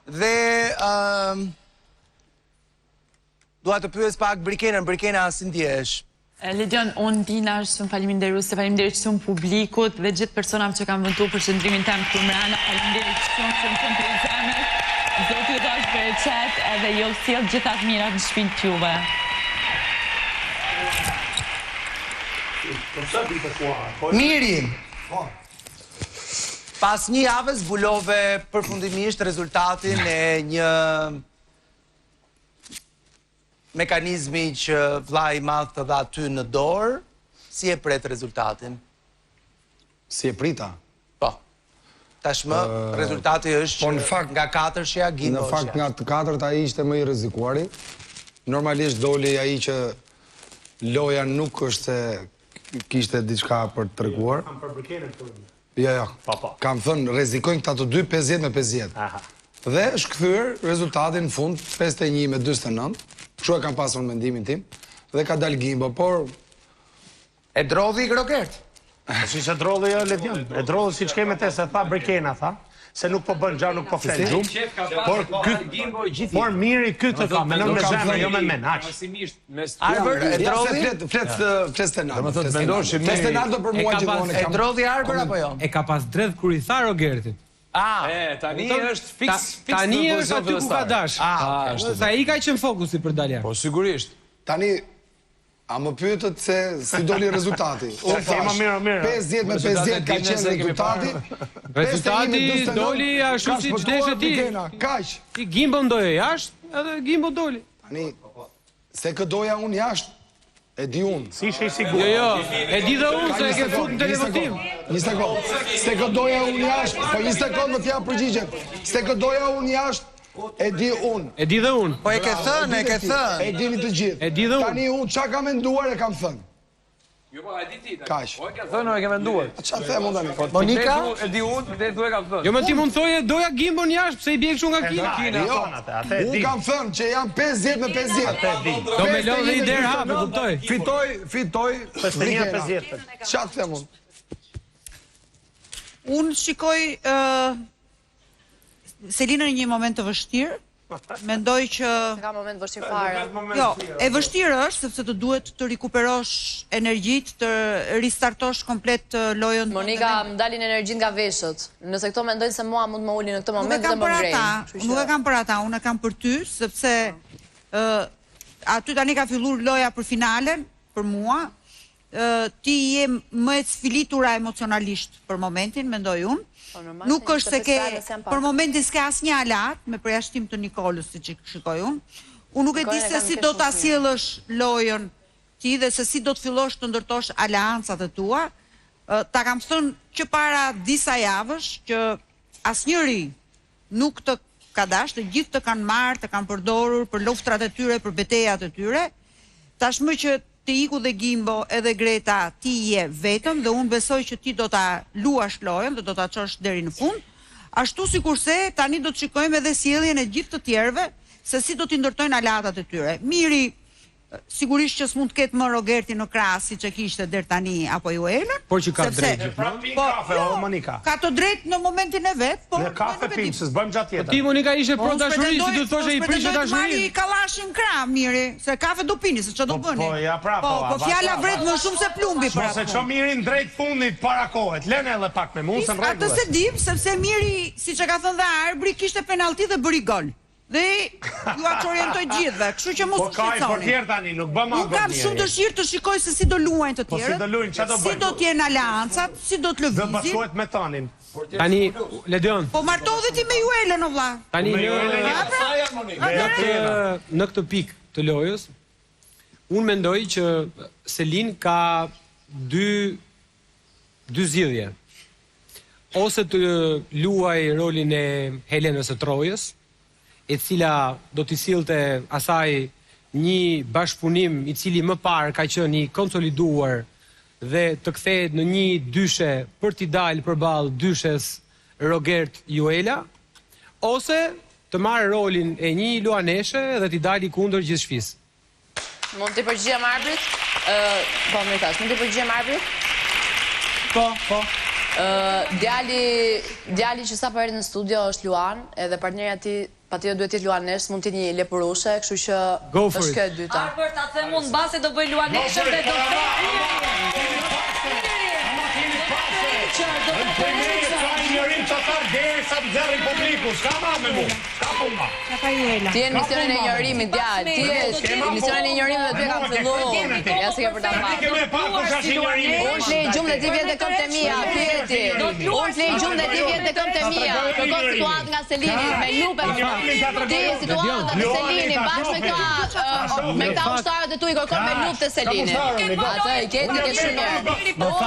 Dhe dua të pyes pak Brikena si ndjesh? Ledion, unë dina shumë faleminderit shumë publikut dhe gjithë personave që kanë vëntu për qëndrimin tem këtu mrena. Faleminderit shumë për zemër. Zoti ju dash për e qetë edhe jo sjell gjithat mirat në shpinë t'juve. Miri, pas një javë zbulove përfundimisht rezultatin e një mekanizmi që vllai i madh të dha ty në dorë. Si e pret rezultatin? Si e prita? Po. Tashmë rezultati është nga 4-shja Gimbo. Në fakt nga të 4 ai ishte më i rrezikuari. Normalisht doli ai që loja nuk është se kishte diçka për të treguar. Kam për Brikenën këtu. Jo. Kam thënë rrezikojnë këta të dy 50 me 50. Dhe është kthyer rezultatin në fund 51 me 49. Kështu e kam pasur mendimin tim dhe ka dal Gimbo, por e drodhi Grogert. Si që drodhi Ledion, e drodhi si që keme te se tha Brikena, tha, se nuk po bën gja, nuk po flen gjumë, por miri këtë ka, menon me zemër, jo me men, aq. Arber, e drodhi? Flet Stenaldo. Flet Stenaldo për mua gjithmonë. E drodhi Arber apo jo? E ka pas dredh kur i tha Rogertit. Tani është fiks tani është aty ku ka dash. Sa i ka qenë fokusi për dalja. Po sigurisht. Tani a më pyetët se si doli rezultati? Unë thash, 50 me 50 ka qenë rezultati. Rezultati doli ashtu si çdeshë ti. Kaq. Ti Gimbo ndoje jashtë, edhe Gimbo doli. Tani se kë doja unë jashtë, e di unë. Si ishe i sigur? Jo, e di dhe unë se e ke fut në televotim. Një sekund. Se kë doja unë jashtë, po një sekund më t'ja përgjigjet. Se kë doja unë jashtë, e di unë. E di dhe unë. Po e ke thënë. E dini të gjithë. E di dhe unë. Tani unë qa ka menduar e kam thënë. Jo, po e di ti. Kaq. Po e ke thënë o e ke menduar. Qa them unë tani? Monika? E di unë, dhe tu e kam thënë. Jo, më ti mund thoje doja Gimbon jashtë, pse i bje kështu nga Kina. Jo, unë kam thënë që jam 50 me 50. Do me lodh dhe i derë hapë, kuptoj. Fitoj. 51-50. Qa të them unë? Unë shikoj Selinën në një moment të vështirë. Mendoj që ka moment vështirë fare. Jo, e vështirë është sepse të duhet të rikuperosh energjitë, të ristartosh komplet lojën. Monika, më dalin energjinë nga veshët. Nëse këto mendojnë se mua mund më ulin në këtë moment dhe më ngrejnë. Nuk e kam për ata, unë e kam për ty, sepse aty tani ka filluar loja për finalen, për mua. Ti je më e sfilitura emocionalisht për momentin, mendoj unë. Nuk është se ke, për momentin s'ke asnjë alat, me përjashtim të Nikolës, si që shikoj unë. Unë nuk e di se si do të asjellësh lojën ti dhe se si do të fillosh të ndërtosh aleancat e tua. Ta kam thënë që para disa javësh, që asnjëri nuk të ka dash, të gjithë të kanë marrë, të kanë përdorur për luftrat e tyre, për betejat e tyre. Tashmë që të iku dhe Gimbo edhe Greta, ti je vetëm dhe unë besoj që ti do ta luash lojën dhe do ta çosh deri në fund. Ashtu sikurse tani do të shikojmë edhe sjelljen e gjithë të tjerëve se si do t'i ndërtojnë aleatat e tyre. Miri, sigurisht që s'mund të ketë më Rogerti në krah siç e kishte deri tani apo Juela. Por që ka drejt gjithmonë. Po, kafe o Monika. Ka të drejtë në momentin e vet, po. Në kafe pim, se s'bëjmë gjatë tjetër. Ti Monika ishe pro dashuri, si do thoshe i prishë dashurin. Mari kallashin krah, Miri, se kafe do pini, se ç'do të bëni. Po, ja pra, po. Po fjala vret më shumë se plumbi për atë. Mos e ço Mirin drejt fundit para kohët. Lënë edhe pak me mua se rregull. Atë se dim, sepse Miri, siç e ka thënë dhe Arbri, kishte penallti dhe bëri gol. Dhe ju atë orientoj gjithve, kështu që mos u shqetësoni. Po ka i portier tani, nuk bëm më Unë kam shumë dëshirë të shikoj se si do luajnë të tjerët. Po si do luajnë, çfarë do bëjnë? Si do të jenë aleancat, si do të lëvizin. Do bashkohet me Tanin. Tani Ledion. Po martodhe ti me Juelën o vlla. Tani në këtë pikë të lojës, unë mendoj që Selin ka dy zgjidhje. Ose të luaj rolin e Helenës së Trojës, e cila do t'i sillte asaj një bashkëpunim i cili më parë ka qenë i konsoliduar dhe të kthehet në një dyshe për t'i dalë përballë dyshes Rogert Juela, ose të marrë rolin e një luaneshe dhe t'i dalë kundër gjithë shtëpisë. Mund t'i përgjigjem Arbrit? Po, më thash, mund t'i përgjigjem Arbrit? Po. Djali që sa po erdhi në studio është Luan, edhe partnerja ti patjetër duhet të jetë Luanesh, mund të jetë një lepurushe, kështu që është kjo e dyta. Albert, ta them unë mbase do bëj Luanesh dhe do Ti e misionin e njërimit, djalë. Ti e misionin e njërimit dhe ty e kam fillu. Ja se ke për ta marrë. Unë flej gjumë dhe ti vjen të këmë të mija, fjeti. Unë flej gjumë dhe ti vjen të këmë të mija. Kërkon situatë nga Selini, me lupe. Ti situatë me Selini, bashkë me këta ushtarët e tu i kërkon me lupe të Selini. Atë i keti ke shumë mirë. Unë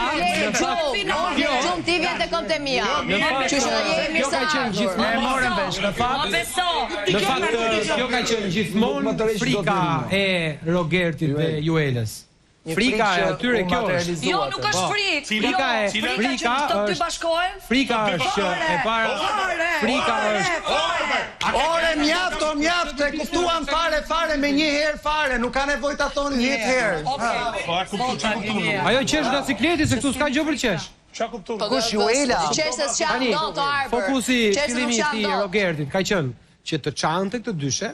flej gjumë, ti vjen të këmë të mija. Që shë dhe jemi mirë sa Në fakt, kjo ka qenë gjithmonë frika e Rogertit dhe Juelës. Frika e atyre kjo është. Jo, nuk është frikë. Frika është. Frika është e para. Frika është. Ore, mjaft, e kuptuan fare me një herë fare, nuk ka nevojë ta thoni 10 herë. Ajo qesh nga cikleti se këtu s'ka gjë për qesh. Kush Juela? Qeshës qanë do të arbër. Fokusi fillimi i Rogertit ka qenë që të çante këtë dyshe,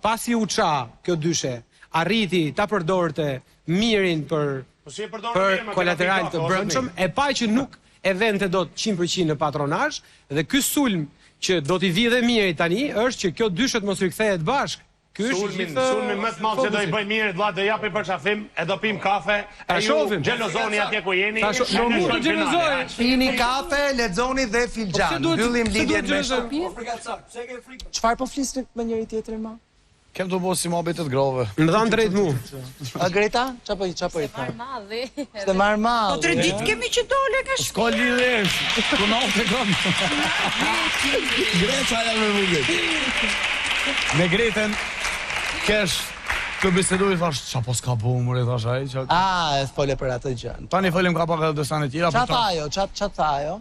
pasi u ça kjo dyshe, arriti ta përdorte mirin për kolateral të brendshëm, e pa që nuk e vente dot 100% në patronazh dhe ky sulm që do t'i vi dhe miri tani është që kjo dyshe të mos rikthehet bashkë. Ky është sulmi më të madh që do i bëj mirë, vlla do japi për çafim, e do pim kafe, e ju xhelozoni atje ku jeni. Nuk mund të xhelozoj. Pini kafe, lexoni dhe filxhan. Mbyllim lidhjen me Çfarë po flisni me njëri tjetrin më? Kem të bëj si mohabetet grove. Më dhan drejt mu. A Greta? Çapo i? Marmadhi. Të marmall. Po 3 ditë kemi që dole nga S'ka lidhje. Ku na të kam. Greta ja më vjen. Me Gretën kesh të bisedoj, thash, qa po s'ka bu, mëre, thash aj, qa... E fole për atë gjën. Tani folim ka pak edhe dësane tjera, qa tha ajo, qa tha ajo?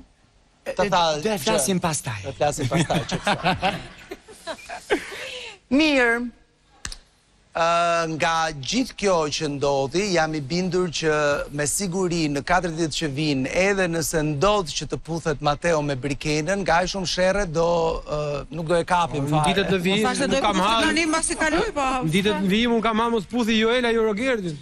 Dhe flasim pastaj. Mirë, nga gjithë kjo që ndodhi, jam i bindur që me siguri në 4 ditë që vinë, edhe nëse ndodh që të puthet Mateo me Brikenën, nga e shumë shere nuk do e kapim fare. Në ditët në vijim, nuk kam halë. Në ditët në vijim, unë kam halë mos puthi Joela jo Rogertin.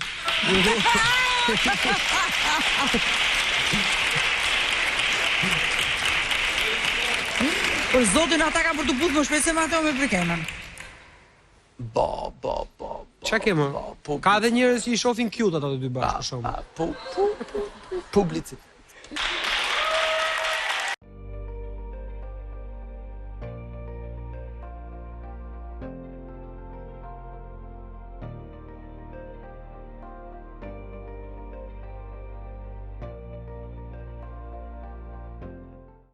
Për zotin ata ka për të puthë më shpejt se Mateo me Brikenën. Bo. Qa kemë? Ka dhe njërës që i shofin cute ata të dy bashkë, shumë. Publicitet.